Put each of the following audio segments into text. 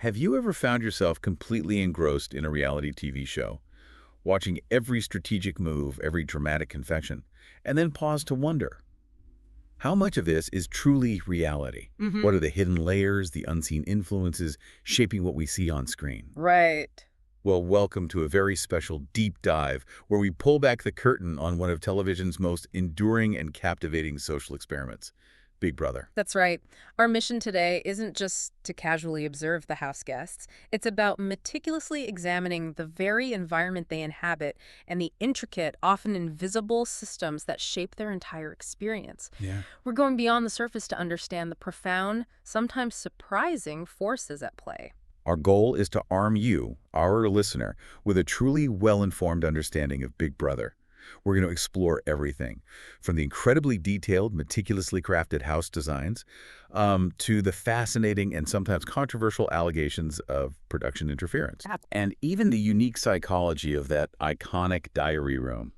Have you ever found yourself completely engrossed in a reality TV show, watching every strategic move, every dramatic confection, and then pause to wonder, how much of this is truly reality? Hmm. What are the hidden layers, the unseen influences shaping what we see on screen? Right. Well, welcome to a very special deep dive where we pull back the curtain on one of television's most enduring and captivating social experiments, Big Brother. That's right. Our mission today isn't just to casually observe the house guests. It's about meticulously examining the very environment they inhabit and the intricate, often invisible systems that shape their entire experience. Yeah. We're going beyond the surface to understand the profound, sometimes surprising forces at play. Our goal is to arm you, our listener, with a truly well-informed understanding of Big Brother. We're going to explore everything, from the incredibly detailed, meticulously crafted house designs to the fascinating and sometimes controversial allegations of production interference, and even the unique psychology of that iconic diary room.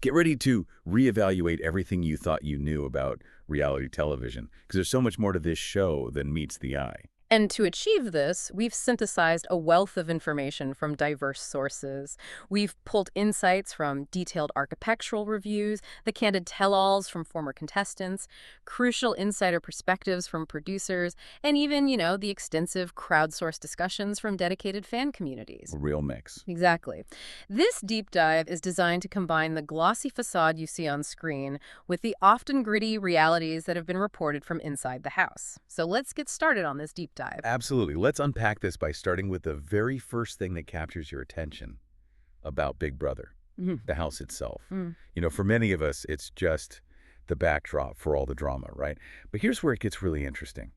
Get ready to reevaluate everything you thought you knew about reality television, because there's so much more to this show than meets the eye. And to achieve this, we've synthesized a wealth of information from diverse sources. We've pulled insights from detailed architectural reviews, the candid tell-alls from former contestants, crucial insider perspectives from producers, and even, the extensive crowdsourced discussions from dedicated fan communities. A real mix. Exactly. This deep dive is designed to combine the glossy facade you see on screen with the often gritty realities that have been reported from inside the house. So let's get started on this deep dive. Absolutely. Let's unpack this by starting with the very first thing that captures your attention about Big Brother, Mhm. the house itself. Mm. For many of us, it's just the backdrop for all the drama, right? But here's where it gets really interesting.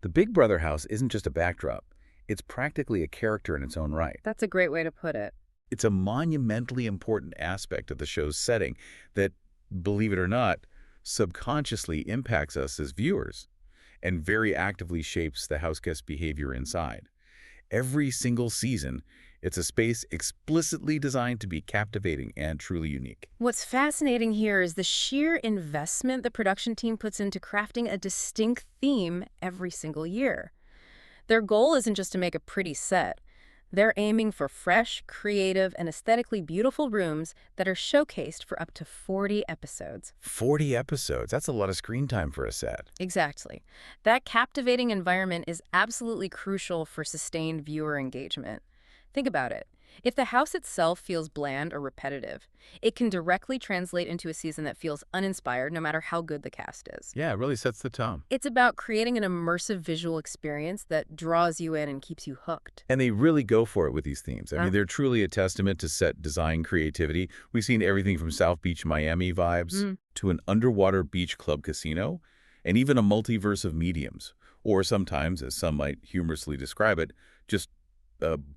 The Big Brother house isn't just a backdrop. It's practically a character in its own right. That's a great way to put it. It's a monumentally important aspect of the show's setting that, believe it or not, subconsciously impacts us as viewers and very actively shapes the house guest behavior inside. Every single season, it's a space explicitly designed to be captivating and truly unique. What's fascinating here is the sheer investment the production team puts into crafting a distinct theme every single year. Their goal isn't just to make a pretty set. They're aiming for fresh, creative, and aesthetically beautiful rooms that are showcased for up to 40 episodes. 40 episodes, that's a lot of screen time for a set. Exactly. That captivating environment is absolutely crucial for sustained viewer engagement. Think about it. If the house itself feels bland or repetitive, it can directly translate into a season that feels uninspired no matter how good the cast is. Yeah, it really sets the tone. It's about creating an immersive visual experience that draws you in and keeps you hooked. And they really go for it with these themes. I Uh, mean, they're truly a testament to set design creativity. We've seen everything from South Beach, Miami vibes mm, to an underwater beach club casino, and even a multiverse of mediums. Or sometimes, as some might humorously describe it, just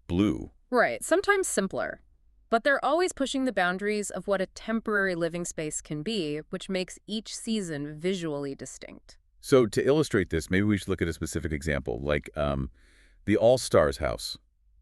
blue. right, sometimes simpler. But they're always pushing the boundaries of what a temporary living space can be, which makes each season visually distinct. So to illustrate this, maybe we should look at a specific example, like the All-Stars house,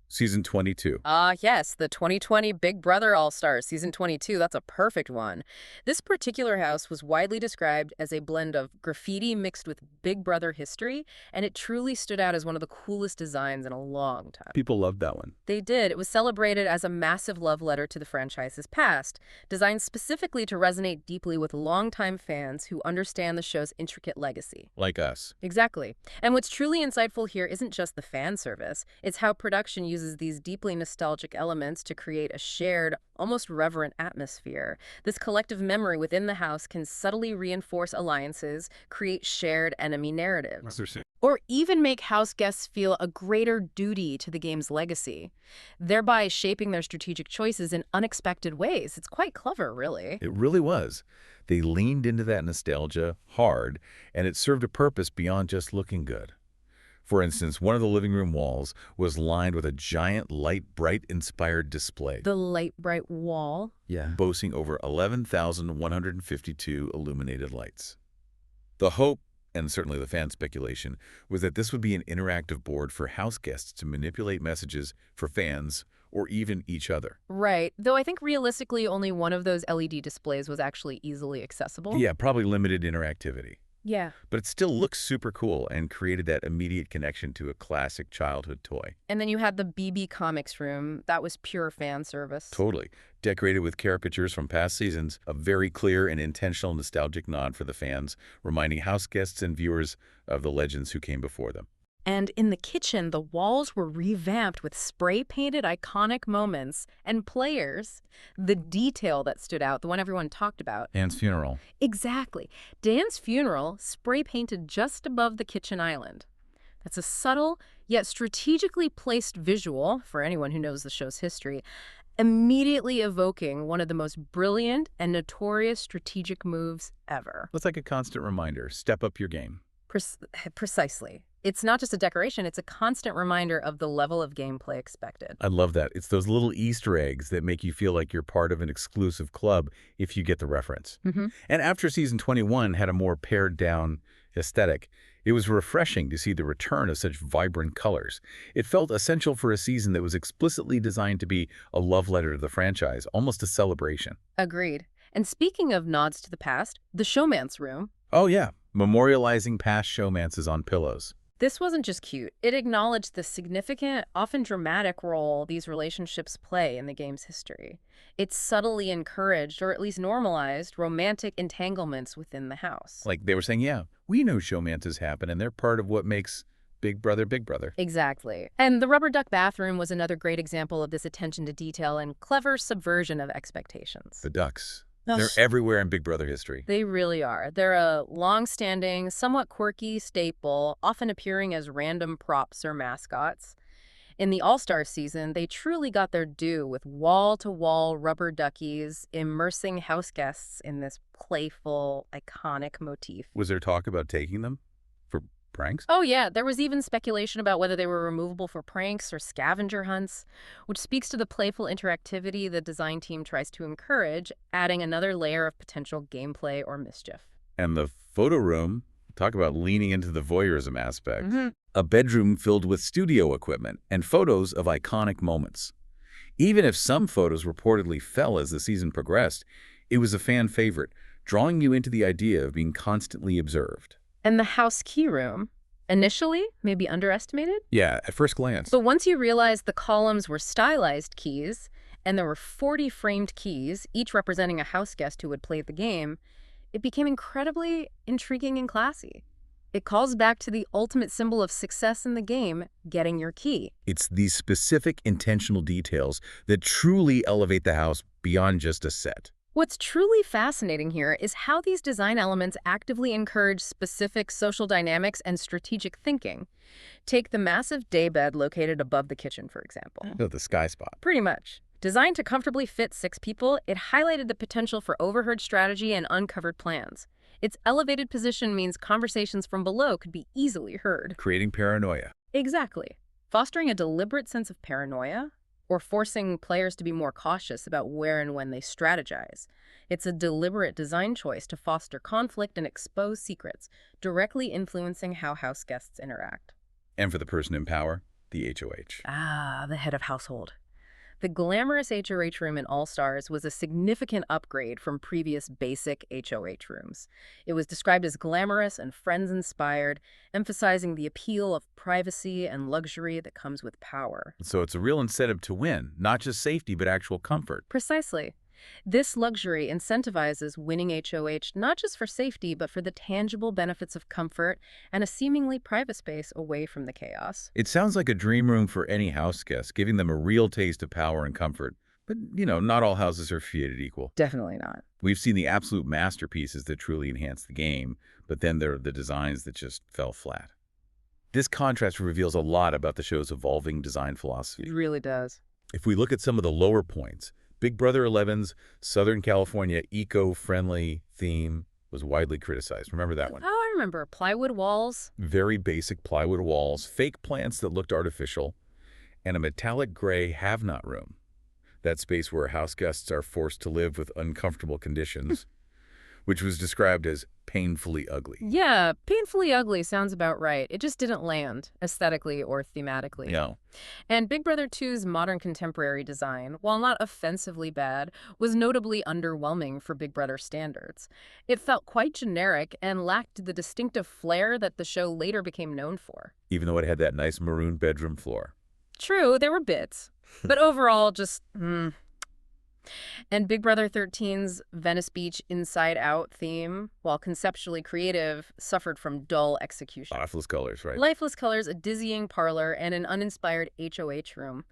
season 22. Yes, the 2020 Big Brother All-Stars, Season 22, that's a perfect one. This particular house was widely described as a blend of graffiti mixed with Big Brother history, and it truly stood out as one of the coolest designs in a long time. People loved that one. They did. It was celebrated as a massive love letter to the franchise's past, designed specifically to resonate deeply with longtime fans who understand the show's intricate legacy. Like us. Exactly. And what's truly insightful here isn't just the fan service, it's how production uses these deeply nostalgic elements to create a shared, almost reverent atmosphere. This collective memory within the house can subtly reinforce alliances, create shared enemy narratives, or even make house guests feel a greater duty to the game's legacy, thereby shaping their strategic choices in unexpected ways. It's quite clever, really. It really was. They leaned into that nostalgia hard, and it served a purpose beyond just looking good. For instance, one of the living room walls was lined with a giant light bright inspired display. The light bright wall. Yeah. Boasting over 11,152 illuminated lights. The hope, and certainly the fan speculation, was that this would be an interactive board for house guests to manipulate messages for fans or even each other. Right. Though I think realistically only one of those LED displays was actually easily accessible. Yeah, probably limited interactivity. Yeah. but it still looks super cool and created that immediate connection to a classic childhood toy. And then you had the BB Comics room. That was pure fan service. Totally. Decorated with caricatures from past seasons, a very clear and intentional nostalgic nod for the fans, reminding house guests and viewers of the legends who came before them. And in the kitchen, the walls were revamped with spray-painted iconic moments and players. The detail that stood out, the one everyone talked about. Anne's funeral. Exactly. Dan's funeral, spray-painted just above the kitchen island. That's a subtle, yet strategically placed visual, for anyone who knows the show's history, immediately evoking one of the most brilliant and notorious strategic moves ever. It's like a constant reminder, step up your game. Precisely. It's not just a decoration, it's a constant reminder of the level of gameplay expected. I love that. It's those little Easter eggs that make you feel like you're part of an exclusive club if you get the reference. And after season 21 had a more pared-down aesthetic, it was refreshing to see the return of such vibrant colors. It felt essential for a season that was explicitly designed to be a love letter to the franchise, almost a celebration. Agreed. And speaking of nods to the past, the showman's room. Oh yeah, memorializing past showmances on pillows. This wasn't just cute. It acknowledged the significant, often dramatic role these relationships play in the game's history. It subtly encouraged, or at least normalized, romantic entanglements within the house. Like they were saying, yeah, we know showmances happen and they're part of what makes Big Brother Big Brother. Exactly. And the rubber duck bathroom was another great example of this attention to detail and clever subversion of expectations. The ducks. They're everywhere in Big Brother history. They really are. They're a long-standing, somewhat quirky staple, often appearing as random props or mascots. In the All-Star season, they truly got their due with wall-to-wall rubber duckies immersing house guests in this playful, iconic motif. Was there talk about taking them for pranks? Oh yeah, there was even speculation about whether they were removable for pranks or scavenger hunts, which speaks to the playful interactivity the design team tries to encourage, adding another layer of potential gameplay or mischief. And the photo room, talk about leaning into the voyeurism aspect. A bedroom filled with studio equipment and photos of iconic moments. Even if some photos reportedly fell as the season progressed, it was a fan favorite, drawing you into the idea of being constantly observed. And the house key room, initially maybe underestimated? Yeah, at first glance. But once you realize the columns were stylized keys, and there were 40 framed keys, each representing a house guest who would play the game, it became incredibly intriguing and classy. It calls back to the ultimate symbol of success in the game, getting your key. It's these specific intentional details that truly elevate the house beyond just a set. What's truly fascinating here is how these design elements actively encourage specific social dynamics and strategic thinking. Take the massive daybed located above the kitchen, for example. Oh, the sky spot. Pretty much. Designed to comfortably fit 6 people, it highlighted the potential for overheard strategy and uncovered plans. Its elevated position means conversations from below could be easily heard. Creating paranoia. Exactly. Fostering a deliberate sense of paranoia, or forcing players to be more cautious about where and when they strategize. It's a deliberate design choice to foster conflict and expose secrets, directly influencing how house guests interact. And for the person in power, the HOH. Ah, the head of household. The glamorous HOH room in All-Stars was a significant upgrade from previous basic HOH rooms. It was described as glamorous and Friends-inspired, emphasizing the appeal of privacy and luxury that comes with power. So it's a real incentive to win, not just safety, but actual comfort. Precisely. This luxury incentivizes winning HOH not just for safety, but for the tangible benefits of comfort and a seemingly private space away from the chaos. It sounds like a dream room for any house guest, giving them a real taste of power and comfort. But, not all houses are created equal. Definitely not. We've seen the absolute masterpieces that truly enhance the game, but then there are the designs that just fell flat. This contrast reveals a lot about the show's evolving design philosophy. It really does. If we look at some of the lower points, Big Brother 11's Southern California eco-friendly theme was widely criticized. Remember that one? Oh, I remember. Plywood walls. Very basic plywood walls, fake plants that looked artificial, and a metallic gray have-not room. That space where house guests are forced to live with uncomfortable conditions, which was described as painfully ugly. Yeah, painfully ugly sounds about right. It just didn't land, aesthetically or thematically. Yeah. And Big Brother 2's modern contemporary design, while not offensively bad, was notably underwhelming for Big Brother standards. It felt quite generic and lacked the distinctive flair that the show later became known for. Even though it had that nice maroon bedroom floor. True, there were bits, but overall just, And Big Brother 13's Venice Beach Inside Out theme, while conceptually creative, suffered from dull execution. Lifeless colors, right? Lifeless colors, a dizzying parlor, and an uninspired HOH room.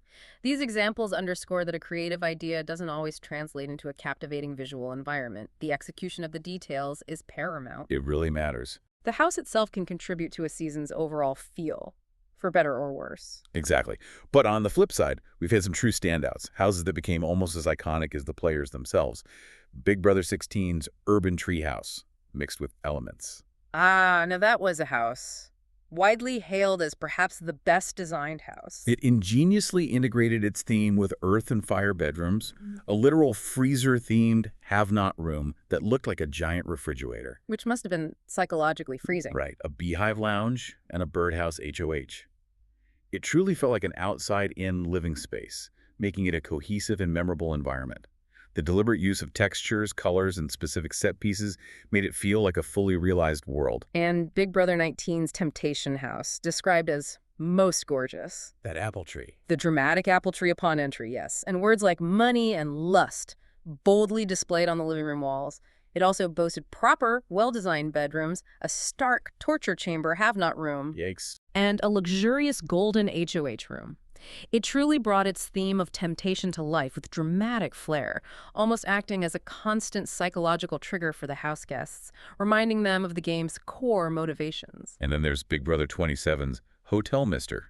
These examples underscore that a creative idea doesn't always translate into a captivating visual environment. The execution of the details is paramount. It really matters. The house itself can contribute to a season's overall feel, for better or worse. Exactly. But on the flip side, we've had some true standouts, houses that became almost as iconic as the players themselves. Big Brother 16's Urban Treehouse, mixed with elements. Ah, now that was a house. Widely hailed as perhaps the best designed house. It ingeniously integrated its theme with earth and fire bedrooms, a literal freezer-themed have-not room that looked like a giant refrigerator. Which must have been psychologically freezing. Right, a beehive lounge and a birdhouse HOH. It truly felt like an outside-in living space, making it a cohesive and memorable environment. The deliberate use of textures, colors, and specific set pieces made it feel like a fully realized world. And Big Brother 19's Temptation House, described as most gorgeous. That apple tree. The dramatic apple tree upon entry, yes. And words like money and lust boldly displayed on the living room walls. It also boasted proper, well-designed bedrooms, a stark torture chamber have-not room, Yikes. and a luxurious golden HOH room. It truly brought its theme of temptation to life with dramatic flair, almost acting as a constant psychological trigger for the house guests, reminding them of the game's core motivations. And then there's Big Brother 27's Hotel Mister,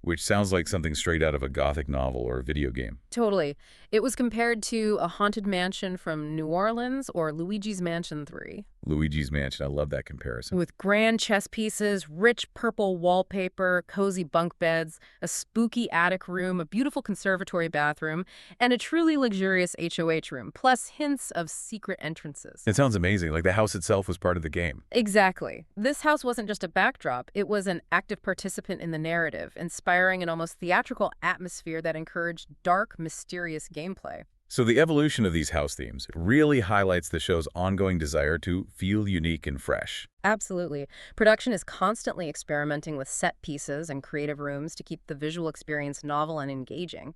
which sounds like something straight out of a gothic novel or a video game. Totally. It was compared to a haunted mansion from New Orleans or Luigi's Mansion 3. Luigi's Mansion, I love that comparison. With grand chess pieces, rich purple wallpaper, cozy bunk beds, a spooky attic room, a beautiful conservatory bathroom, and a truly luxurious HOH room, plus hints of secret entrances. It sounds amazing, like the house itself was part of the game. Exactly. This house wasn't just a backdrop, it was an active participant in the narrative, inspiring an almost theatrical atmosphere that encouraged dark, mysterious gameplay. So the evolution of these house themes really highlights the show's ongoing desire to feel unique and fresh. Absolutely. Production is constantly experimenting with set pieces and creative rooms to keep the visual experience novel and engaging.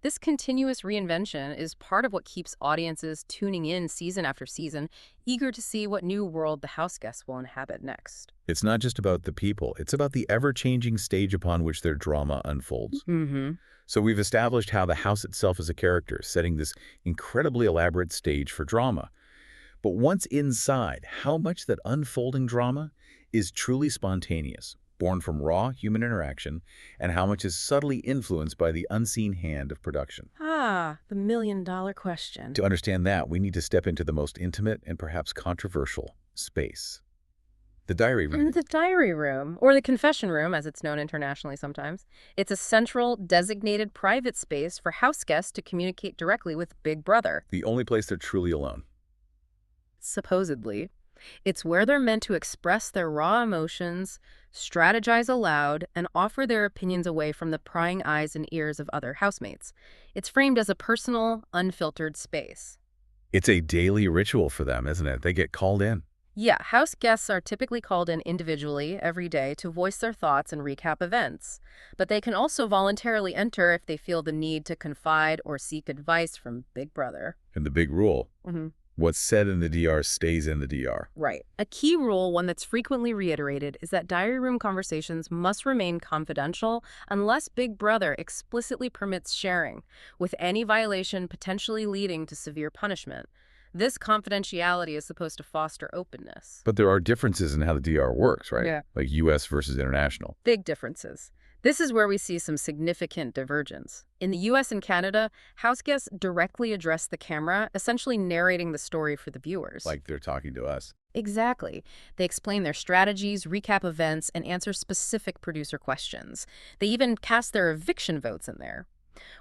This continuous reinvention is part of what keeps audiences tuning in season after season, eager to see what new world the house guests will inhabit next. It's not just about the people, it's about the ever-changing stage upon which their drama unfolds. So we've established how the house itself is a character, setting this incredibly elaborate stage for drama. But once inside, how much that unfolding drama is truly spontaneous, born from raw human interaction, and how much is subtly influenced by the unseen hand of production. Ah, the million-dollar question. To understand that, we need to step into the most intimate and perhaps controversial space. The diary room. The diary room, or the confession room, as it's known internationally sometimes. It's a central, designated private space for house guests to communicate directly with Big Brother. The only place they're truly alone. Supposedly. It's where they're meant to express their raw emotions, strategize aloud, and offer their opinions away from the prying eyes and ears of other housemates. It's framed as a personal, unfiltered space. It's a daily ritual for them, isn't it? They get called in. Yeah, house guests are typically called in individually every day to voice their thoughts and recap events. But they can also voluntarily enter if they feel the need to confide or seek advice from Big Brother. And the big rule, what's said in the DR stays in the DR. Right. A key rule, one that's frequently reiterated, is that diary room conversations must remain confidential unless Big Brother explicitly permits sharing, with any violation potentially leading to severe punishment. This confidentiality is supposed to foster openness. But there are differences in how the DR works, right? Yeah. Like US versus international. Big differences. This is where we see some significant divergence. In the US and Canada, house guests directly address the camera, essentially narrating the story for the viewers. Like they're talking to us. Exactly. They explain their strategies, recap events, and answer specific producer questions. They even cast their eviction votes in there.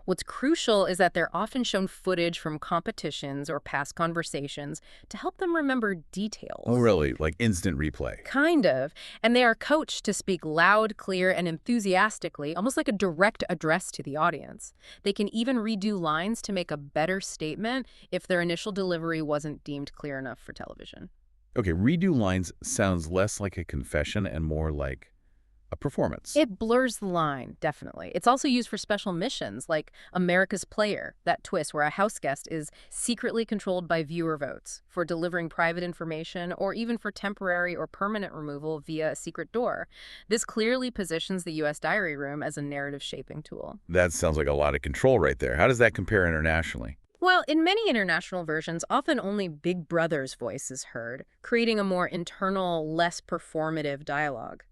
What's crucial is that they're often shown footage from competitions or past conversations to help them remember Oh, details. really? Like instant replay. Kind of. And they are coached to speak loud, clear, and enthusiastically, almost like a direct address to the audience. They can even redo lines to make a better statement if their initial delivery wasn't deemed clear enough for television. Okay, redo lines sounds less like a confession and more like a performance. It blurs the line, definitely. It's also used for special missions, like America's Player, that twist where a house guest is secretly controlled by viewer votes, for delivering private information, or even for temporary or permanent removal via a secret door. This clearly positions the U.S. diary room as a narrative-shaping tool. That sounds like a lot of control right there. How does that compare internationally? Well, in many international versions, often only Big Brother's voice is heard, creating a more internal, less performative dialogue.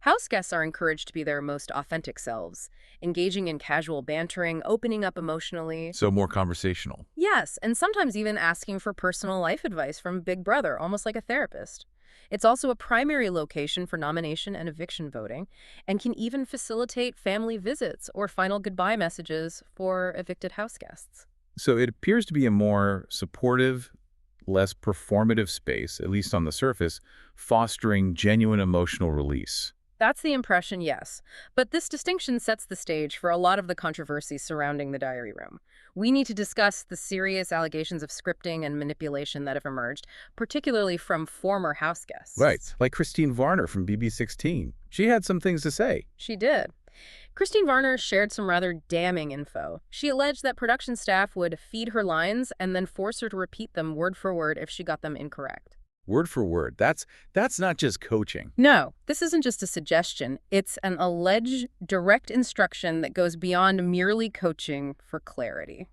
House guests are encouraged to be their most authentic selves, engaging in casual bantering, opening up emotionally. So more conversational. Yes, and sometimes even asking for personal life advice from Big Brother, almost like a therapist. It's also a primary location for nomination and eviction voting, and can even facilitate family visits or final goodbye messages for evicted house guests. So it appears to be a more supportive, less performative space, at least on the surface, fostering genuine emotional release. That's the impression, yes. But this distinction sets the stage for a lot of the controversy surrounding the diary room. We need to discuss the serious allegations of scripting and manipulation that have emerged, particularly from former house Right. guests. Like Christine Varner from BB16. She had some things to say. She did. Christine Varner shared some rather damning info. She alleged that production staff would feed her lines and then force her to repeat them word for word if she got them incorrect. Word for word. That's not just coaching. No, this isn't just a suggestion. It's an alleged direct instruction that goes beyond merely coaching for clarity.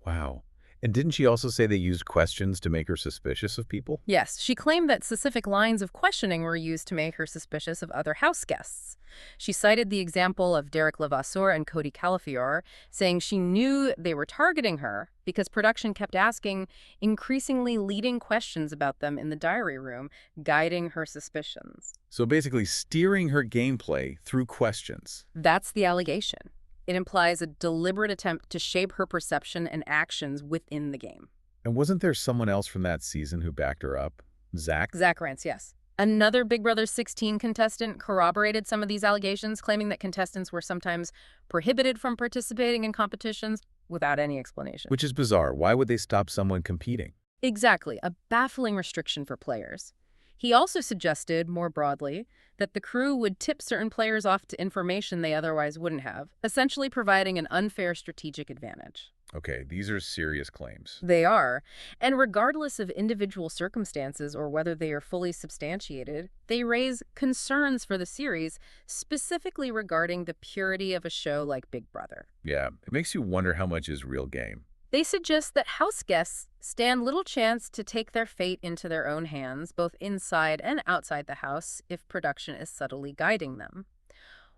Wow. And didn't she also say they used questions to make her suspicious of people? Yes, she claimed that specific lines of questioning were used to make her suspicious of other house guests. She cited the example of Derek Levasseur and Cody Calafiore, saying she knew they were targeting her because production kept asking increasingly leading questions about them in the diary room, guiding her suspicions. So basically steering her gameplay through questions. That's the allegation. It implies a deliberate attempt to shape her perception and actions within the game. And wasn't there someone else from that season who backed her up? Zach? Zach Rance, yes. Another Big Brother 16 contestant corroborated some of these allegations, claiming that contestants were sometimes prohibited from participating in competitions without any explanation. Which is bizarre. Why would they stop someone competing? Exactly, a baffling restriction for players. He also suggested, more broadly, that the crew would tip certain players off to information they otherwise wouldn't have, essentially providing an unfair strategic advantage. Okay, these are serious claims. They are, and regardless of individual circumstances or whether they are fully substantiated, they raise concerns for the series, specifically regarding the purity of a show like Big Brother. Yeah, it makes you wonder how much is real game. They suggest that house guests stand little chance to take their fate into their own hands, both inside and outside the house, if production is subtly guiding them.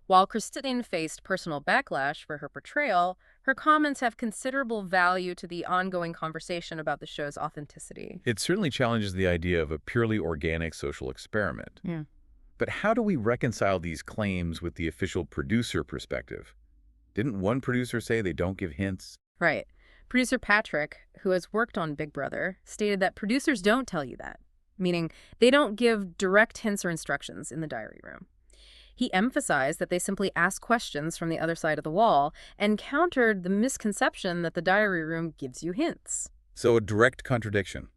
While Christine faced personal backlash for her portrayal, her comments have considerable value to the ongoing conversation about the show's authenticity. It certainly challenges the idea of a purely organic social experiment. Yeah. But how do we reconcile these claims with the official producer perspective? Didn't one producer say they don't give hints? Right. Producer Patrick, who has worked on Big Brother, stated that producers don't tell you that, meaning they don't give direct hints or instructions in the diary room. He emphasized that they simply ask questions from the other side of the wall and countered the misconception that the diary room gives you hints. So a direct contradiction.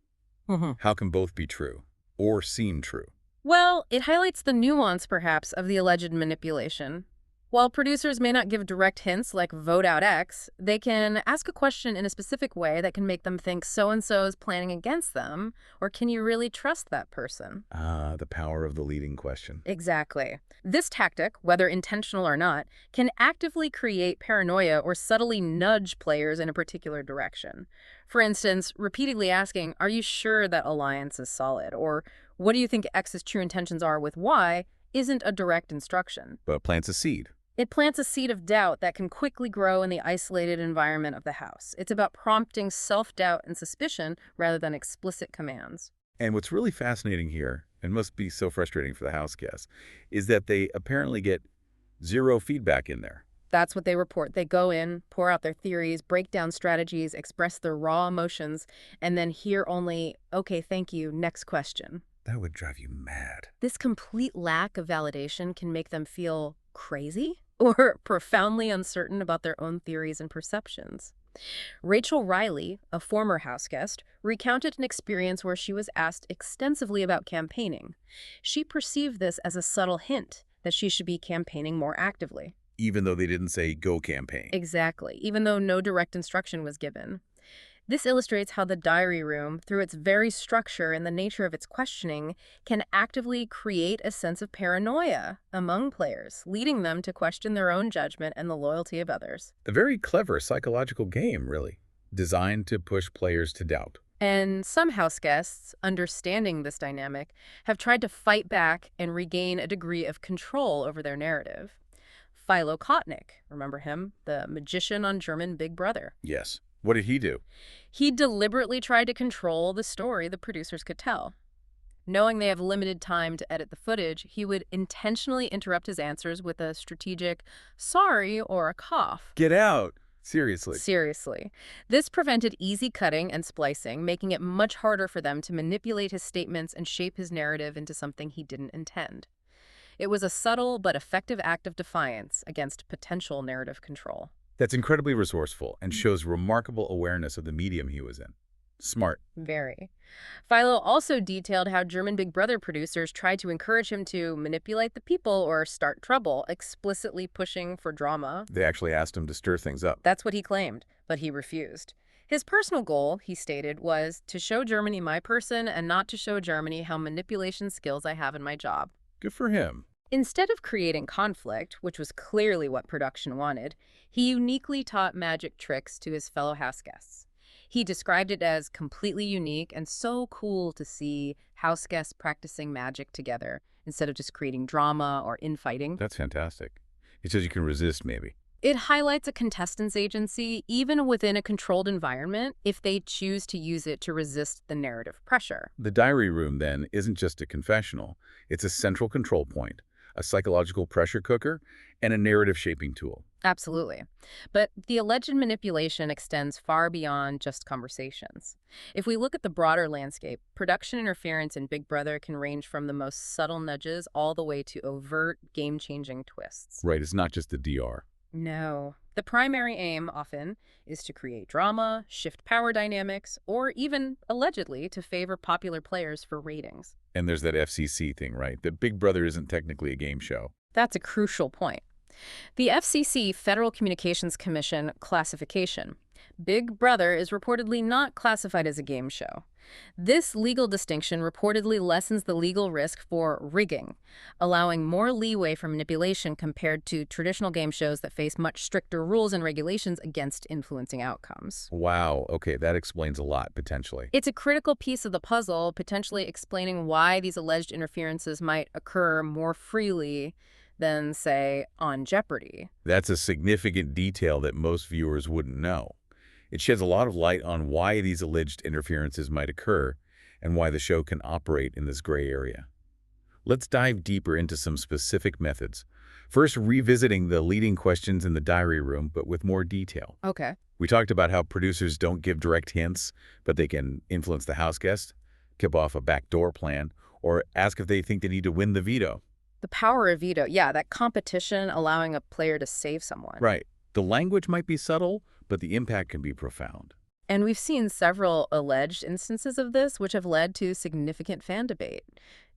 Mm-hmm. How can both be true or seem true? Well, it highlights the nuance, perhaps, of the alleged manipulation. While producers may not give direct hints like vote out X, they can ask a question in a specific way that can make them think so-and-so is planning against them, or can you really trust that person? Ah, the power of the leading question. Exactly. This tactic, whether intentional or not, can actively create paranoia or subtly nudge players in a particular direction. For instance, repeatedly asking, are you sure that alliance is solid? Or what do you think X's true intentions are with Y isn't a direct instruction. But plants a seed. It plants a seed of doubt that can quickly grow in the isolated environment of the house. It's about prompting self-doubt and suspicion rather than explicit commands. And what's really fascinating here, and must be so frustrating for the house guests, is that they apparently get zero feedback in there. That's what they report. They go in, pour out their theories, break down strategies, express their raw emotions, and then hear only, okay, thank you, next question. That would drive you mad. This complete lack of validation can make them feel crazy or profoundly uncertain about their own theories and perceptions. Rachel Riley, a former house guest, recounted an experience where she was asked extensively about campaigning. She perceived this as a subtle hint that she should be campaigning more actively. Even though they didn't say go campaign. Exactly, even though no direct instruction was given. This illustrates how the diary room, through its very structure and the nature of its questioning, can actively create a sense of paranoia among players, leading them to question their own judgment and the loyalty of others. A very clever psychological game, really, designed to push players to doubt. And some house guests, understanding this dynamic, have tried to fight back and regain a degree of control over their narrative. Philo Kotnik, remember him? The magician on German Big Brother. Yes. What did he do? He deliberately tried to control the story the producers could tell. Knowing they have limited time to edit the footage, he would intentionally interrupt his answers with a strategic sorry or a cough. Get out! Seriously. Seriously. This prevented easy cutting and splicing, making it much harder for them to manipulate his statements and shape his narrative into something he didn't intend. It was a subtle but effective act of defiance against potential narrative control. That's incredibly resourceful and shows remarkable awareness of the medium he was in. Smart. Very. Philo also detailed how German Big Brother producers tried to encourage him to manipulate the people or start trouble, explicitly pushing for drama. They actually asked him to stir things up. That's what he claimed, but he refused. His personal goal, he stated, was to show Germany my person and not to show Germany how manipulation skills I have in my job. Good for him. Instead of creating conflict, which was clearly what production wanted, he uniquely taught magic tricks to his fellow house guests. He described it as completely unique and so cool to see house guests practicing magic together instead of just creating drama or infighting. That's fantastic. It says you can resist, maybe. It highlights a contestant's agency, even within a controlled environment, if they choose to use it to resist the narrative pressure. The diary room, then, isn't just a confessional. It's a central control point, a psychological pressure cooker, and a narrative shaping tool. Absolutely. But the alleged manipulation extends far beyond just conversations. If we look at the broader landscape, production interference in Big Brother can range from the most subtle nudges all the way to overt, game-changing twists. Right, it's not just the DR. No. The primary aim, often, is to create drama, shift power dynamics, or even, allegedly, to favor popular players for ratings. And there's that FCC thing, right? That Big Brother isn't technically a game show. That's a crucial point. The FCC, Federal Communications Commission classification. Big Brother is reportedly not classified as a game show. This legal distinction reportedly lessens the legal risk for rigging, allowing more leeway for manipulation compared to traditional game shows that face much stricter rules and regulations against influencing outcomes. Wow, okay, that explains a lot, potentially. It's a critical piece of the puzzle, potentially explaining why these alleged interferences might occur more freely than, say, on Jeopardy. That's a significant detail that most viewers wouldn't know. It sheds a lot of light on why these alleged interferences might occur and why the show can operate in this gray area. Let's dive deeper into some specific methods. First, revisiting the leading questions in the diary room, but with more detail. Okay. We talked about how producers don't give direct hints, but they can influence the house guest, kick off a backdoor plan, or ask if they think they need to win the veto. The power of veto. Yeah, that competition allowing a player to save someone. Right. The language might be subtle, but the impact can be profound. And we've seen several alleged instances of this, which have led to significant fan debate.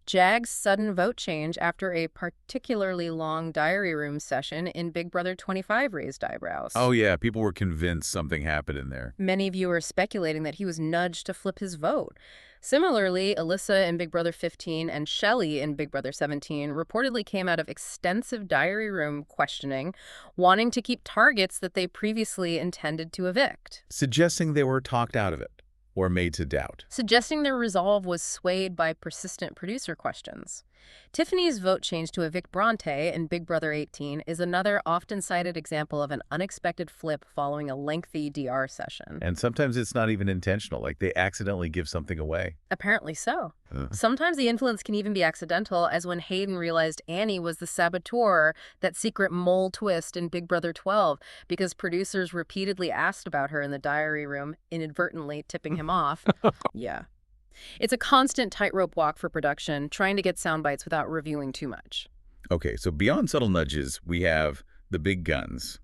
Jag's sudden vote change after a particularly long diary room session in Big Brother 25 raised eyebrows. Oh yeah, people were convinced something happened in there. Many viewers speculating that he was nudged to flip his vote. Similarly, Alyssa in Big Brother 15 and Shelley in Big Brother 17 reportedly came out of extensive diary room questioning, wanting to keep targets that they previously intended to evict. Suggesting they were talked out of it, or made to doubt. Suggesting their resolve was swayed by persistent producer questions. Tiffany's vote change to evict Bronte in Big Brother 18 is another often cited example of an unexpected flip following a lengthy DR session. And sometimes it's not even intentional, like they accidentally give something away. Apparently so. Uh, Sometimes the influence can even be accidental, as when Hayden realized Annie was the saboteur, that secret mole twist in Big Brother 12, because producers repeatedly asked about her in the diary room, inadvertently tipping him off. Yeah. It's a constant tightrope walk for production, trying to get sound bites without revealing too much. Okay, so beyond subtle nudges, we have the big guns,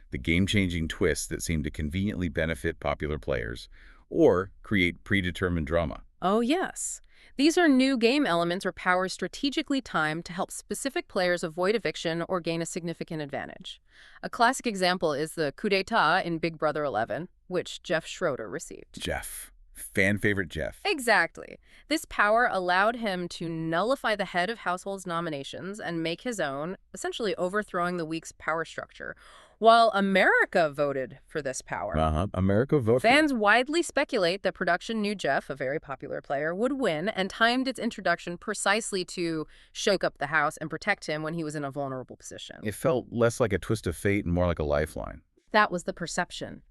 the game-changing twists that seem to conveniently benefit popular players or create predetermined drama. Oh, yes. These are new game elements or powers strategically timed to help specific players avoid eviction or gain a significant advantage. A classic example is the coup d'etat in Big Brother 11, which Jeff Schroeder received. Jeff. Fan favorite Jeff. Exactly. This power allowed him to nullify the head of household's nominations and make his own, essentially overthrowing the week's power structure, while America voted for this power. America vote for Fans widely speculate that production knew Jeff, a very popular player, would win and timed its introduction precisely to shake up the house and protect him when he was in a vulnerable position. it. It felt less like a twist of fate and more like a lifeline. That was the perception.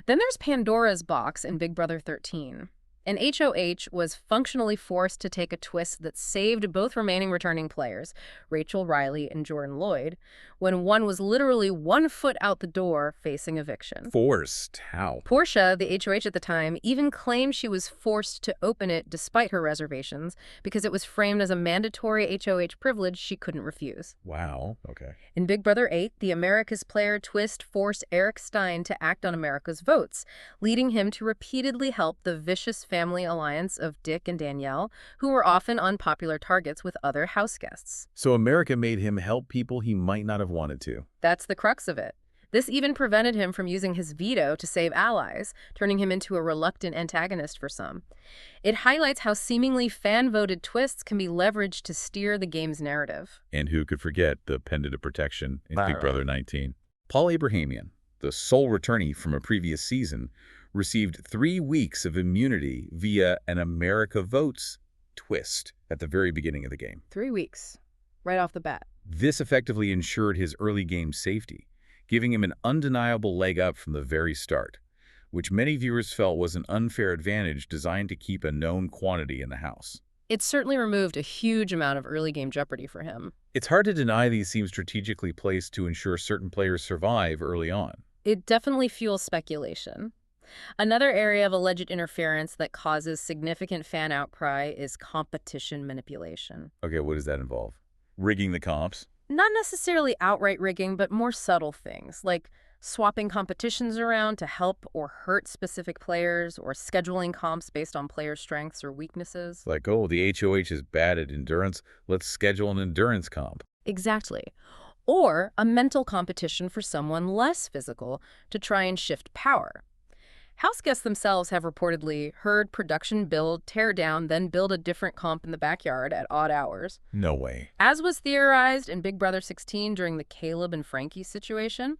Then there's Pandora's box in Big Brother 13. And HOH was functionally forced to take a twist that saved both remaining returning players, Rachel Riley and Jordan Lloyd, when one was literally 1 foot out the door facing eviction. Forced? How? Portia, the HOH at the time, even claimed she was forced to open it despite her reservations because it was framed as a mandatory HOH privilege she couldn't refuse. Wow. Okay. In Big Brother 8, the America's Player twist forced Eric Stein to act on America's votes, leading him to repeatedly help the vicious family alliance of Dick and Danielle, who were often unpopular targets with other house guests. So America made him help people he might not have wanted to. That's the crux of it. This even prevented him from using his veto to save allies, turning him into a reluctant antagonist for some. It highlights how seemingly fan-voted twists can be leveraged to steer the game's narrative. And who could forget the pendant of protection in Right. Big Brother 19? Paul Abrahamian, the sole returnee from a previous season, received 3 weeks of immunity via an America Votes twist at the very beginning of the game. 3 weeks, right off the bat. This effectively ensured his early game safety, giving him an undeniable leg up from the very start, which many viewers felt was an unfair advantage designed to keep a known quantity in the house. It certainly removed a huge amount of early game jeopardy for him. It's hard to deny these seem strategically placed to ensure certain players survive early on. It definitely fuels speculation. Another area of alleged interference that causes significant fan outcry is competition manipulation. Okay, what does that involve? Rigging the comps? Not necessarily outright rigging, but more subtle things, like swapping competitions around to help or hurt specific players, or scheduling comps based on player strengths or weaknesses. Like, oh, the HOH is bad at endurance, let's schedule an endurance comp. Exactly. Or a mental competition for someone less physical to try and shift power. House guests themselves have reportedly heard production build, tear down, then build a different comp in the backyard at odd hours. No way. As was theorized in Big Brother 16 during the Caleb and Frankie situation,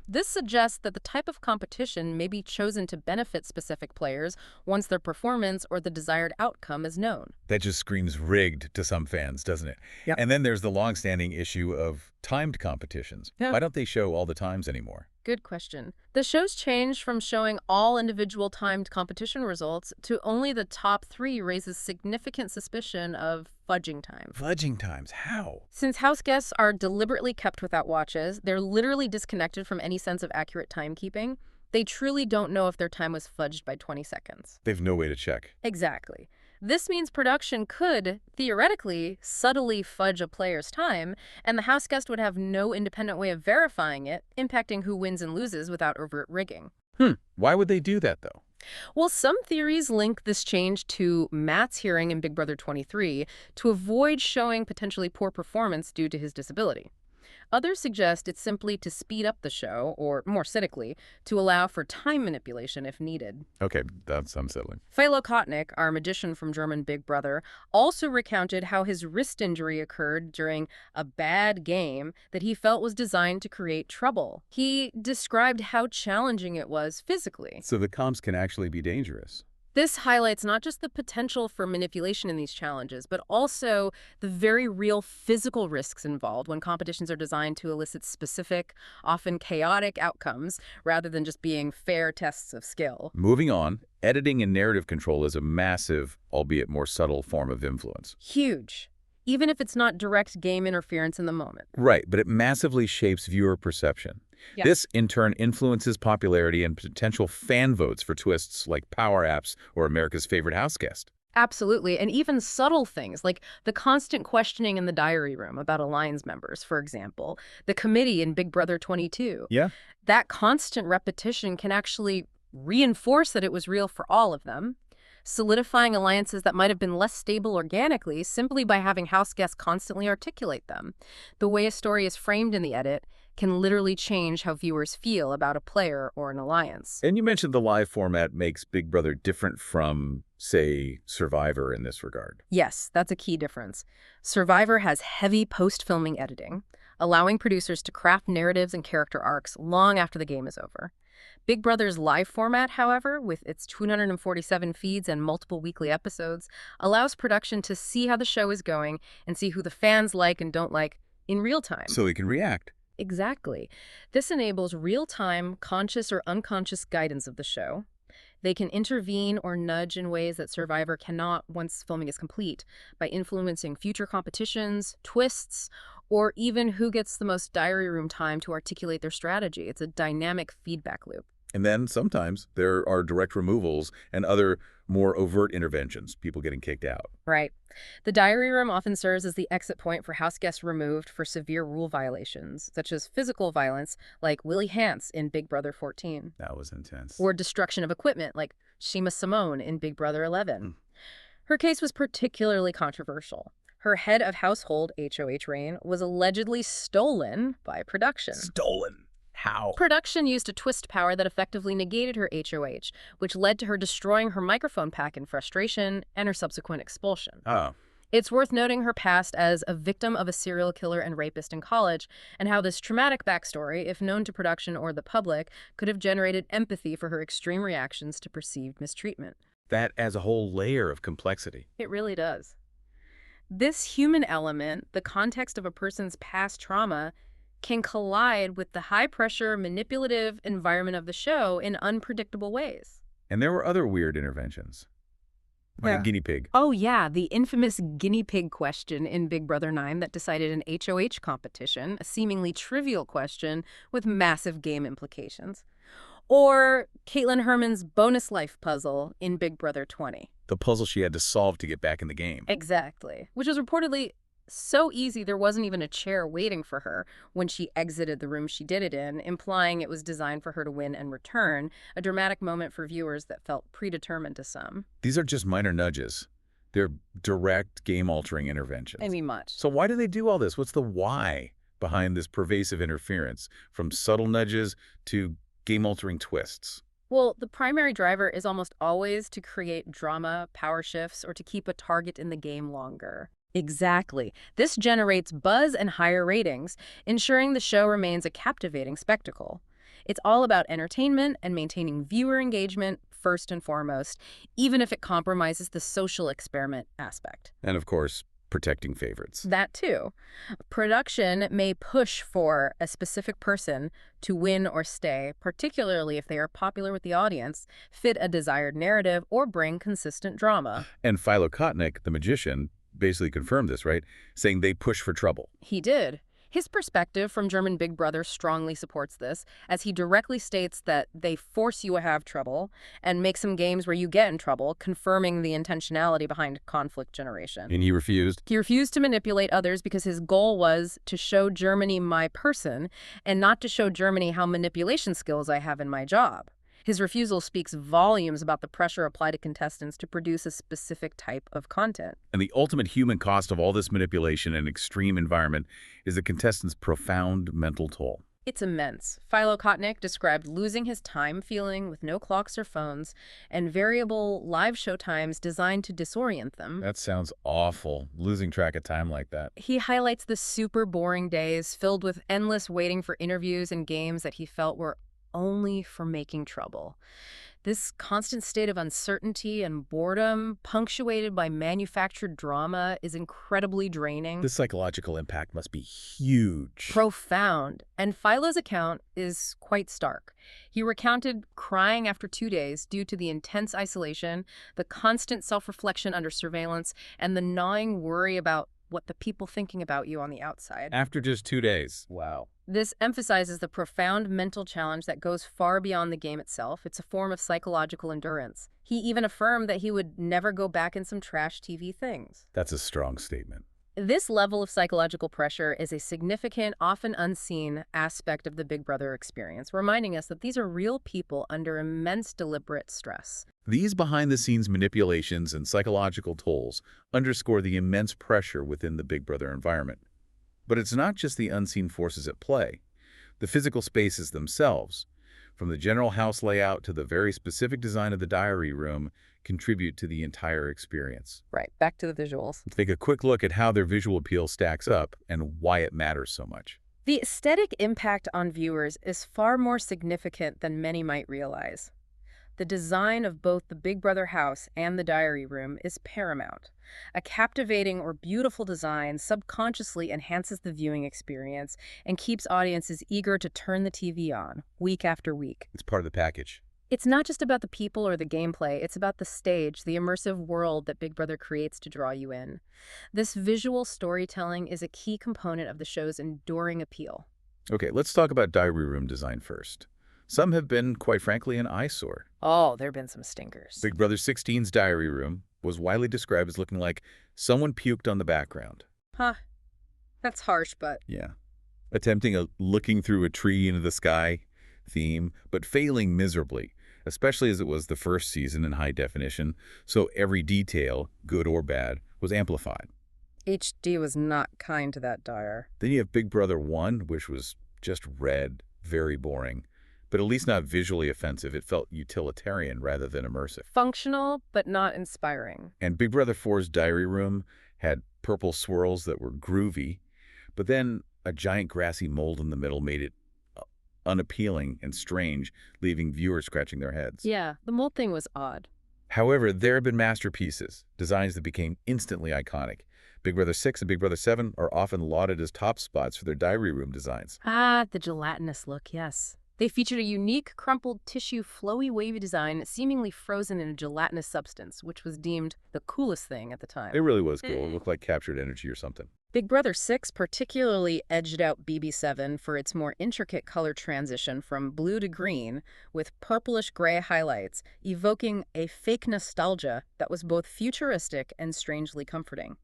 this suggests that the type of competition may be chosen to benefit specific players once their performance or the desired outcome is known. That just screams rigged to some fans, doesn't it? Yep. And then there's the long-standing issue of timed competitions. Yeah. Why don't they show all the times anymore? Good question. The show's changed from showing all individual timed competition results to only the top 3 raises significant suspicion of fudging time. Fudging times, how? Since house guests are deliberately kept without watches, they're literally disconnected from any sense of accurate timekeeping. They truly don't know if their time was fudged by 20 seconds. They've no way to check. Exactly. This means production could, theoretically, subtly fudge a player's time, and the house guest would have no independent way of verifying it, impacting who wins and loses without overt rigging. Why would they do that, though? Well, some theories link this change to Matt's hearing in Big Brother 23 to avoid showing potentially poor performance due to his disability. Others suggest it's simply to speed up the show, or more cynically, to allow for time manipulation if needed. Okay, that's unsettling. Philo Kotnik, our magician from German Big Brother, also recounted how his wrist injury occurred during a bad game that he felt was designed to create trouble. He described how challenging it was physically. So the comps can actually be dangerous. This highlights not just the potential for manipulation in these challenges, but also the very real physical risks involved when competitions are designed to elicit specific, often chaotic outcomes, rather than just being fair tests of skill. Moving on, editing and narrative control is a massive, albeit more subtle form of influence. Huge. Even if it's not direct game interference in the moment. Right, but it massively shapes viewer perception. Yeah. This, in turn, influences popularity and potential fan votes for twists like Power Apps or America's Favorite House Guest. Absolutely. And even subtle things like the constant questioning in the diary room about Alliance members, for example, the committee in Big Brother 22. Yeah. That constant repetition can actually reinforce that it was real for all of them, solidifying alliances that might have been less stable organically simply by having house guests constantly articulate them. The way a story is framed in the edit can literally change how viewers feel about a player or an alliance. And you mentioned the live format makes Big Brother different from, say, Survivor in this regard. Yes, that's a key difference. Survivor has heavy post-filming editing, allowing producers to craft narratives and character arcs long after the game is over. Big Brother's live format, however, with its 247 feeds and multiple weekly episodes, allows production to see how the show is going and see who the fans like and don't like in real time. So we can react. Exactly. This enables real-time, conscious or unconscious guidance of the show. They can intervene or nudge in ways that Survivor cannot once filming is complete, by influencing future competitions, twists, or even who gets the most diary room time to articulate their strategy. It's a dynamic feedback loop. And then sometimes there are direct removals and other more overt interventions, people getting kicked out. Right. The diary room often serves as the exit point for house guests removed for severe rule violations, such as physical violence, like Willie Hance in Big Brother 14. That was intense. Or destruction of equipment, like Shima Simone in Big Brother 11. Her case was particularly controversial. Her head of household, HOH reign, was allegedly stolen by production. Stolen. How? Production used a twist power that effectively negated her HOH, which led to her destroying her microphone pack in frustration and her subsequent expulsion. Oh. It's worth noting her past as a victim of a serial killer and rapist in college, and how this traumatic backstory, if known to production or the public, could have generated empathy for her extreme reactions to perceived mistreatment. That adds a whole layer of complexity. It really does. This human element, the context of a person's past trauma, can collide with the high-pressure, manipulative environment of the show in unpredictable ways. And there were other weird interventions. Like a guinea pig. Oh, yeah, the infamous guinea pig question in Big Brother 9 that decided an HOH competition, a seemingly trivial question with massive game implications. Or Caitlin Herman's bonus life puzzle in Big Brother 20. The puzzle she had to solve to get back in the game. Exactly. Which was reportedly so easy there wasn't even a chair waiting for her when she exited the room she did it in, implying it was designed for her to win and return, a dramatic moment for viewers that felt predetermined to some. These are just minor nudges. They're direct game-altering interventions. I mean, much. So why do they do all this? What's the why behind this pervasive interference, from subtle nudges to game-altering twists? Well, the primary driver is almost always to create drama, power shifts, or to keep a target in the game longer. Exactly. This generates buzz and higher ratings, ensuring the show remains a captivating spectacle. It's all about entertainment and maintaining viewer engagement first and foremost, even if it compromises the social experiment aspect. And of course, protecting favorites. That too. Production may push for a specific person to win or stay, particularly if they are popular with the audience, fit a desired narrative, or bring consistent drama. And Philo Kotnick, the magician, basically confirmed this, right? Saying they push for trouble. He did. His perspective from German Big Brother strongly supports this, as he directly states that they force you to have trouble and make some games where you get in trouble, confirming the intentionality behind conflict generation. And he refused. He refused to manipulate others because his goal was to show Germany my person and not to show Germany how manipulation skills I have in my job. His refusal speaks volumes about the pressure applied to contestants to produce a specific type of content. And the ultimate human cost of all this manipulation and extreme environment is the contestants' profound mental toll. It's immense. Philo Kotnick described losing his time feeling with no clocks or phones and variable live show times designed to disorient them. That sounds awful, losing track of time like that. He highlights the super boring days filled with endless waiting for interviews and games that he felt were only for making trouble. This constant state of uncertainty and boredom, punctuated by manufactured drama, is incredibly draining. The psychological impact must be huge. Profound. And Philo's account is quite stark. He recounted crying after 2 days due to the intense isolation, the constant self-reflection under surveillance, and the gnawing worry about what the people thinking about you on the outside. After just 2 days. Wow. This emphasizes the profound mental challenge that goes far beyond the game itself. It's a form of psychological endurance. He even affirmed that he would never go back in some trash TV things. That's a strong statement. This level of psychological pressure is a significant, often unseen aspect of the Big Brother experience, reminding us that these are real people under immense deliberate stress. These behind-the-scenes manipulations and psychological tolls underscore the immense pressure within the Big Brother environment. But it's not just the unseen forces at play. The physical spaces themselves, from the general house layout to the very specific design of the diary room, contribute to the entire experience. Right, back to the visuals. Let's take a quick look at how their visual appeal stacks up and why it matters so much. The aesthetic impact on viewers is far more significant than many might realize. The design of both the Big Brother house and the diary room is paramount. A captivating or beautiful design subconsciously enhances the viewing experience and keeps audiences eager to turn the TV on, week after week. It's part of the package. It's not just about the people or the gameplay, it's about the stage, the immersive world that Big Brother creates to draw you in. This visual storytelling is a key component of the show's enduring appeal. Okay, let's talk about diary room design first. Some have been, quite frankly, an eyesore. Oh, there have been some stinkers. Big Brother 16's diary room was widely described as looking like someone puked on the background. Huh. That's harsh, but... Yeah. Attempting a looking through a tree into the sky theme, but failing miserably, especially as it was the first season in high definition, so every detail, good or bad, was amplified. HD was not kind to that dire. Then you have Big Brother 1, which was just red, very boring, but at least not visually offensive. It felt utilitarian rather than immersive. Functional, but not inspiring. And Big Brother 4's diary room had purple swirls that were groovy, but then a giant grassy mold in the middle made it unappealing and strange, leaving viewers scratching their heads. Yeah, the mold thing was odd. However, there have been masterpieces, designs that became instantly iconic. Big Brother 6 and Big Brother 7 are often lauded as top spots for their diary room designs. Ah, the gelatinous look, yes. They featured a unique, crumpled tissue, flowy, wavy design, seemingly frozen in a gelatinous substance, which was deemed the coolest thing at the time. It really was cool. It looked like captured energy or something. Big Brother 6 particularly edged out BB7 for its more intricate color transition from blue to green, with purplish-gray highlights, evoking a fake nostalgia that was both futuristic and strangely comforting.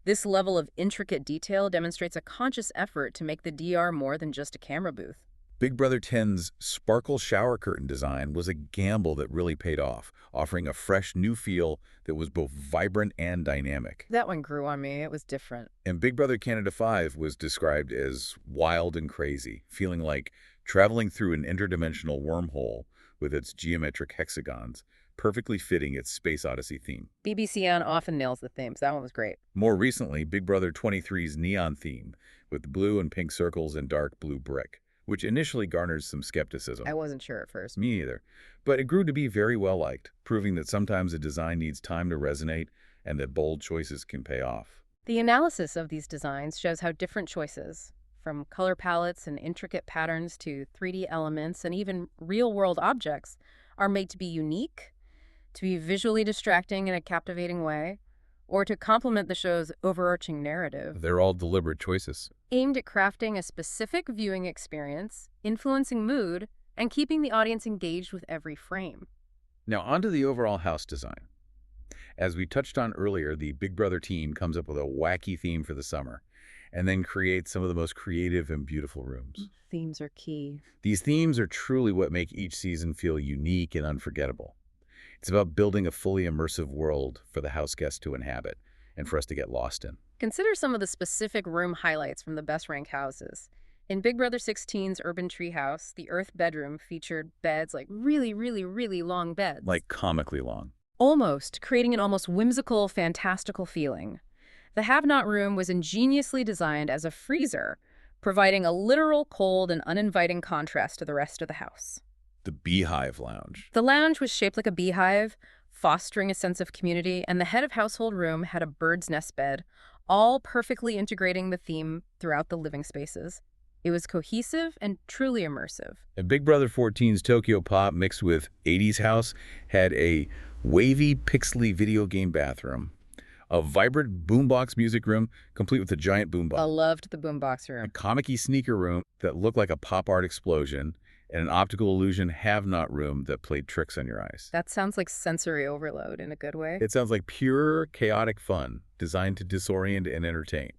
This level of intricate detail demonstrates a conscious effort to make the DR more than just a camera booth. Big Brother 10's sparkle shower curtain design was a gamble that really paid off, offering a fresh new feel that was both vibrant and dynamic. That one grew on me. It was different. And Big Brother Canada 5 was described as wild and crazy, feeling like traveling through an interdimensional wormhole with its geometric hexagons, perfectly fitting its Space Odyssey theme. BBCN often nails the themes. That one was great. More recently, Big Brother 23's neon theme, with blue and pink circles and dark blue brick, which initially garnered some skepticism. I wasn't sure at first. Me either. But it grew to be very well liked, proving that sometimes a design needs time to resonate and that bold choices can pay off. The analysis of these designs shows how different choices, from color palettes and intricate patterns to 3D elements and even real-world objects, are made to be unique, to be visually distracting in a captivating way, or to complement the show's overarching narrative. They're all deliberate choices. Aimed at crafting a specific viewing experience, influencing mood, and keeping the audience engaged with every frame. Now onto the overall house design. As we touched on earlier, the Big Brother team comes up with a wacky theme for the summer, and then creates some of the most creative and beautiful rooms. Themes are key. These themes are truly what make each season feel unique and unforgettable. It's about building a fully immersive world for the house guests to inhabit and for us to get lost in. Consider some of the specific room highlights from the best-ranked houses. In Big Brother 16's Urban Treehouse, the Earth bedroom featured beds like really long beds. Like comically long. Almost, creating an almost whimsical, fantastical feeling. The Have-Not room was ingeniously designed as a freezer, providing a literal cold and uninviting contrast to the rest of the house. The Beehive Lounge. The lounge was shaped like a beehive, fostering a sense of community, and the head of household room had a bird's nest bed, all perfectly integrating the theme throughout the living spaces. It was cohesive and truly immersive. And Big Brother 14's Tokyo Pop mixed with 80s house had a wavy, pixely video game bathroom, a vibrant boombox music room complete with a giant I boombox, loved the boombox a room. comic-y sneaker room that looked like a pop art explosion, and an optical illusion have-not room that played tricks on your eyes. That sounds like sensory overload in a good way. It sounds like pure, chaotic fun designed to disorient and entertain.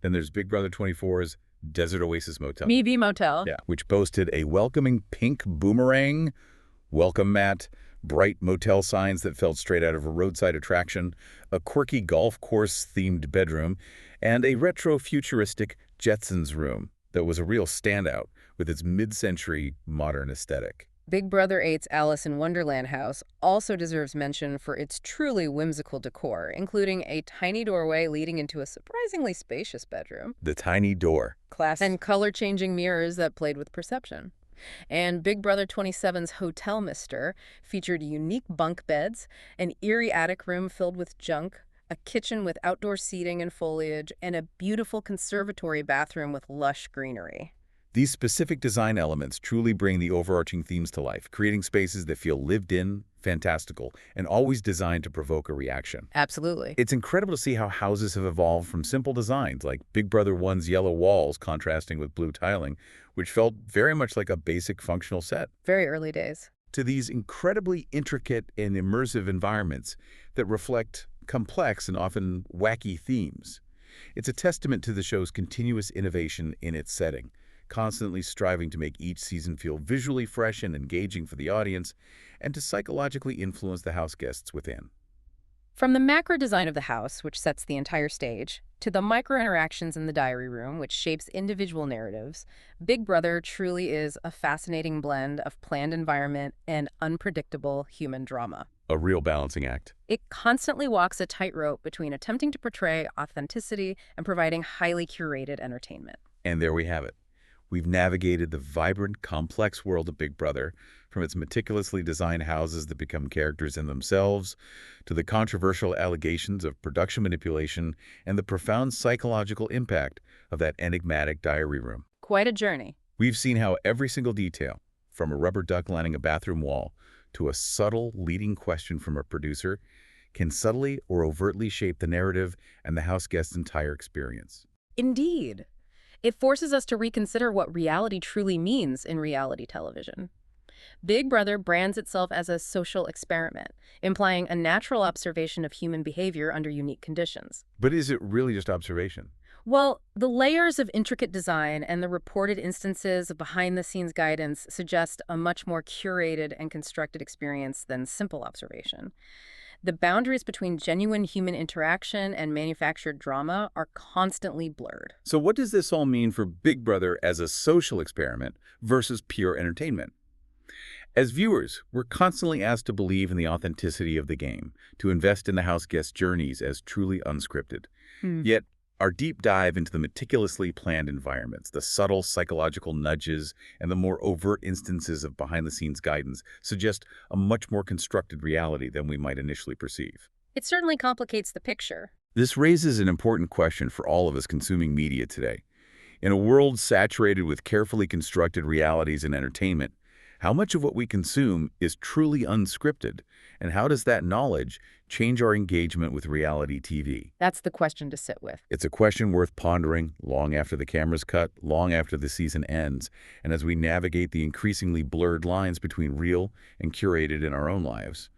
Then there's Big Brother 24's Desert Oasis Motel. Meavy Motel. Yeah, which boasted a welcoming pink boomerang, welcome mat, bright motel signs that felt straight out of a roadside attraction, a quirky golf course-themed bedroom, and a retro-futuristic Jetsons room that was a real standout with its mid-century modern aesthetic. Big Brother 8's Alice in Wonderland house also deserves mention for its truly whimsical decor, including a tiny doorway leading into a surprisingly spacious bedroom, The tiny door. and color-changing mirrors that played with perception. And Big Brother 27's Hotel Mister featured unique bunk beds, an eerie attic room filled with junk, a kitchen with outdoor seating and foliage, and a beautiful conservatory bathroom with lush greenery. These specific design elements truly bring the overarching themes to life, creating spaces that feel lived in, fantastical, and always designed to provoke a reaction. Absolutely. It's incredible to see how houses have evolved from simple designs like Big Brother 1's yellow walls contrasting with blue tiling, which felt very much like a basic functional set, Very early days. to these incredibly intricate and immersive environments that reflect complex and often wacky themes. It's a testament to the show's continuous innovation in its setting, constantly striving to make each season feel visually fresh and engaging for the audience, and to psychologically influence the house guests within. From the macro design of the house, which sets the entire stage, to the micro-interactions in the diary room, which shapes individual narratives, Big Brother truly is a fascinating blend of planned environment and unpredictable human drama. A real balancing act. It constantly walks a tightrope between attempting to portray authenticity and providing highly curated entertainment. And there we have it. We've navigated the vibrant, complex world of Big Brother, from its meticulously designed houses that become characters in themselves, to the controversial allegations of production manipulation and the profound psychological impact of that enigmatic diary room. Quite a journey. We've seen how every single detail, from a rubber duck lining a bathroom wall to a subtle leading question from a producer, can subtly or overtly shape the narrative and the house guest's entire experience. Indeed. It forces us to reconsider what reality truly means in reality television. Big Brother brands itself as a social experiment, implying a natural observation of human behavior under unique conditions. But is it really just observation? Well, the layers of intricate design and the reported instances of behind-the-scenes guidance suggest a much more curated and constructed experience than simple observation. The boundaries between genuine human interaction and manufactured drama are constantly blurred. So what does this all mean for Big Brother as a social experiment versus pure entertainment? As viewers, we're constantly asked to believe in the authenticity of the game, to invest in the house guests' journeys as truly unscripted. Yet, our deep dive into the meticulously planned environments, the subtle psychological nudges, and the more overt instances of behind-the-scenes guidance suggest a much more constructed reality than we might initially perceive. It certainly complicates the picture. This raises an important question for all of us consuming media today. In a world saturated with carefully constructed realities and entertainment, how much of what we consume is truly unscripted, and how does that knowledge change our engagement with reality TV? That's the question to sit with. It's a question worth pondering long after the camera's cut, long after the season ends, and as we navigate the increasingly blurred lines between real and curated in our own lives.